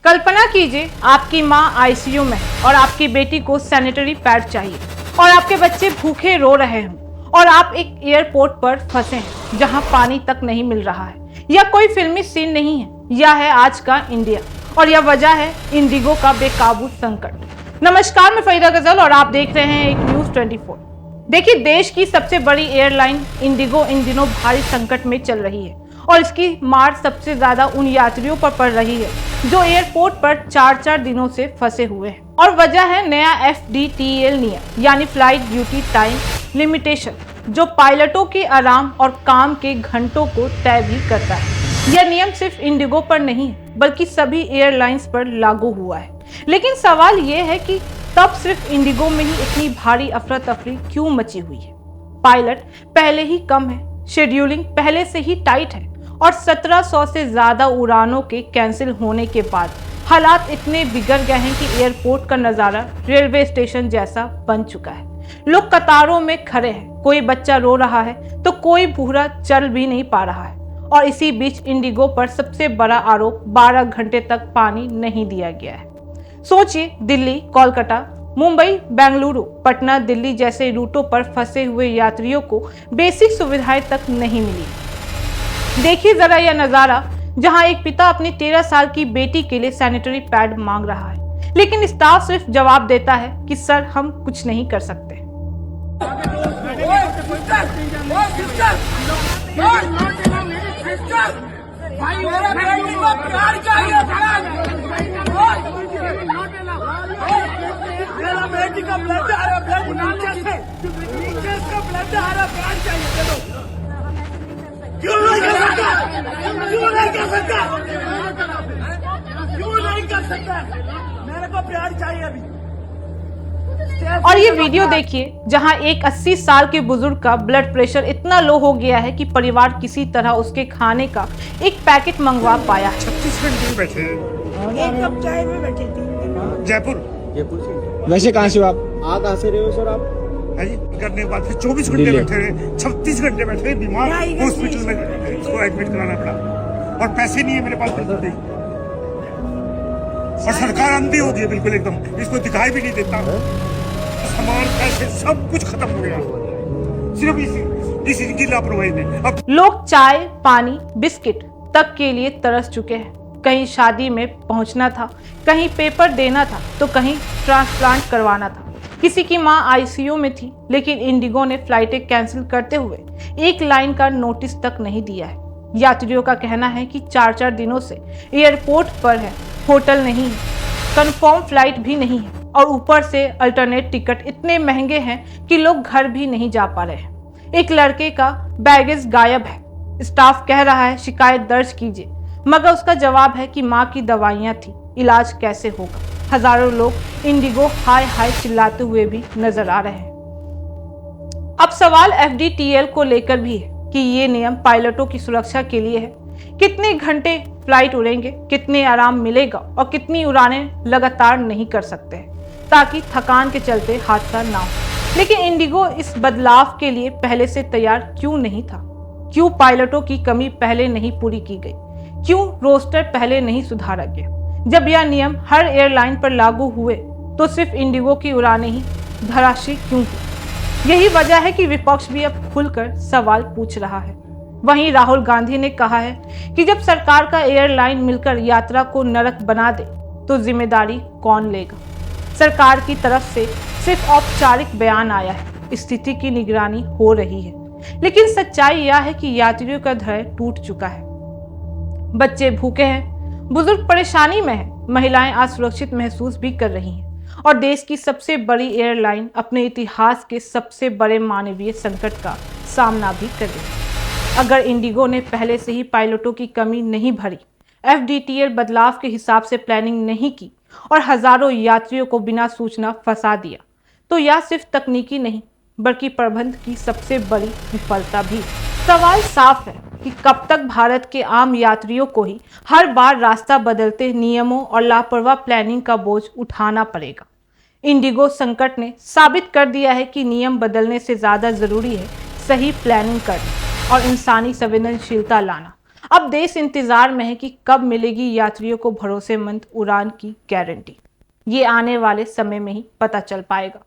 कल्पना कीजिए आपकी माँ आईसीयू में है और आपकी बेटी को सैनिटरी पैड चाहिए और आपके बच्चे भूखे रो रहे हों और आप एक एयरपोर्ट पर फंसे हैं जहां पानी तक नहीं मिल रहा है। यह कोई फिल्मी सीन नहीं है, यह है आज का इंडिया और यह वजह है इंडिगो का बेकाबू संकट। नमस्कार, मैं फरीदा गजल और आप देख रहे हैं एक न्यूज़ 24। देखिए, देश की सबसे बड़ी एयरलाइन इंडिगो इन दिनों भारी संकट में चल रही है और इसकी मार सबसे ज्यादा उन यात्रियों पर पड़ रही है जो एयरपोर्ट पर 4-4 दिनों से फंसे हुए हैं। और वजह है नया FDTL नियम यानी फ्लाइट ड्यूटी टाइम लिमिटेशन, जो पायलटों के आराम और काम के घंटों को तय भी करता है। यह नियम सिर्फ इंडिगो पर नहीं है बल्कि सभी एयरलाइंस पर लागू हुआ है। लेकिन सवाल यह है कि तब सिर्फ इंडिगो में ही इतनी भारी अफरा तफरी क्यों मची हुई है? पायलट पहले ही कम है, शेड्यूलिंग पहले से ही टाइट है और 1700 से ज्यादा उड़ानों के कैंसिल होने के बाद हालात इतने बिगड़ गए हैं कि एयरपोर्ट का नज़ारा रेलवे स्टेशन जैसा बन चुका है। लोग कतारों में खड़े हैं, कोई बच्चा रो रहा है तो कोई बूढ़ा चल भी नहीं पा रहा है। और इसी बीच इंडिगो पर सबसे बड़ा आरोप 12 घंटे तक पानी नहीं दिया गया है। सोचिए, दिल्ली, कोलकाता, मुंबई, बेंगलुरु, पटना, दिल्ली जैसे रूटों पर फंसे हुए यात्रियों को बेसिक सुविधाएं तक नहीं मिली। देखिए जरा यह नजारा, जहां एक पिता अपनी 13 साल की बेटी के लिए सैनिटरी पैड मांग रहा है, लेकिन स्टाफ सिर्फ जवाब देता है कि सर हम कुछ नहीं कर सकते। बेटी का ब्लड आ रहा, ब्लड नीचे इसका ब्लड आ रहा, प्यार चाहिए। क्यों नहीं कर सकता? क्यों नहीं कर सकता? क्यों नहीं कर सकता? मेरे को प्यार चाहिए अभी। और ये वीडियो देखिए जहां एक 80 साल के बुजुर्ग का ब्लड प्रेशर इतना लो हो गया है कि परिवार किसी तरह उसके खाने का एक पैकेट मंगवा पाया है। 36 घंटे बैठे, एक कप चाय में बैठे थे जयपुर से। वैसे कहाँ से हो आप? कहाँ से रहे हो सर आप? करने के बाद फिर 24 घंटे बैठे रहे, 36 घंटे बैठे रहे, बीमार हॉस्पिटल में इसको एडमिट कराना पड़ा और पैसे नहीं है मेरे पास बिल्कुल भी। और सरकार अंधी हो गई है बिल्कुल एकदम, इसको दिखाई भी नहीं देता। सामान पैसे सब कुछ खत्म हो गया सिर्फ इसी की लापरवाही में। अब लोग चाय, पानी, बिस्किट तक के लिए तरस चुके हैं। कहीं शादी में पहुंचना था, कहीं पेपर देना था तो कहीं ट्रांसप्लांट करवाना था। किसी की मां आईसीयू में थी, लेकिन इंडिगो ने फ्लाइटें कैंसिल करते हुए एक लाइन का नोटिस तक नहीं दिया है। यात्रियों का कहना है कि 4-4 दिनों से एयरपोर्ट पर है, होटल नहीं है, कंफर्म फ्लाइट भी नहीं है और ऊपर से अल्टरनेट टिकट इतने महंगे हैं कि लोग घर भी नहीं जा पा रहे हैं। एक लड़के का बैगेज गायब है, स्टाफ कह रहा है शिकायत दर्ज कीजिए, मगर उसका जवाब है कि माँ की दवाइयाँ थी, इलाज कैसे होगा। हजारों लोग इंडिगो हाय हाय चिल्लाते हुए भी नजर आ रहे हैं। अब सवाल FDTL को लेकर भी है कि ये नियम पायलटों की सुरक्षा के लिए है। कितने घंटे फ्लाइट उड़ेंगे, कितने आराम मिलेगा और कितनी उड़ानें लगातार नहीं कर सकते हैं ताकि थकान के चलते हादसा ना हो। लेकिन इंडिगो इस बदलाव के लिए पहले से तैयार क्यों नहीं था? क्यों पायलटों की कमी पहले नहीं पूरी की गई? क्यों रोस्टर पहले नहीं सुधारा गया? जब यह नियम हर एयरलाइन पर लागू हुए तो सिर्फ इंडिगो की उड़ानें ही धराशायी क्यों हुई? यही वजह है कि विपक्ष भी अब खुलकर सवाल पूछ रहा है। वहीं राहुल गांधी ने कहा है कि जब सरकार का एयरलाइन मिलकर यात्रा को नरक बना दे तो जिम्मेदारी कौन लेगा? सरकार की तरफ से सिर्फ औपचारिक बयान आया है, स्थिति की निगरानी हो रही है, लेकिन सच्चाई यह है कि यात्रियों का धैर्य टूट चुका है। बच्चे भूखे हैं, बुजुर्ग परेशानी में है, महिलाएं असुरक्षित महसूस भी कर रही हैं और देश की सबसे बड़ी एयरलाइन अपने इतिहास के सबसे बड़े मानवीय संकट का सामना भी कर रही है। अगर इंडिगो ने पहले से ही पायलटों की कमी नहीं भरी, FDTL बदलाव के हिसाब से प्लानिंग नहीं की और हजारों यात्रियों को बिना सूचना फंसा दिया, तो यह सिर्फ तकनीकी नहीं बल्कि प्रबंध की सबसे बड़ी विफलता भी। सवाल साफ है कि कब तक भारत के आम यात्रियों को ही हर बार रास्ता बदलते नियमों और लापरवाह प्लानिंग का बोझ उठाना पड़ेगा। इंडिगो संकट ने साबित कर दिया है कि नियम बदलने से ज़्यादा ज़रूरी है सही प्लानिंग करना और इंसानी संवेदनशीलता लाना। अब देश इंतजार में है कि कब मिलेगी यात्रियों को भरोसेमंद उड़ान की गारंटी। ये आने वाले समय में ही पता चल पाएगा।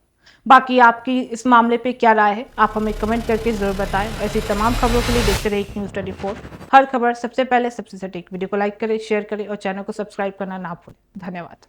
बाकी आपकी इस मामले पे क्या राय है, आप हमें कमेंट करके जरूर बताएं। ऐसी तमाम खबरों के लिए देखते रहिए न्यूज़ 24। हर खबर सबसे पहले, सबसे सटीक। वीडियो को लाइक करें, शेयर करें और चैनल को सब्सक्राइब करना ना भूलें। धन्यवाद।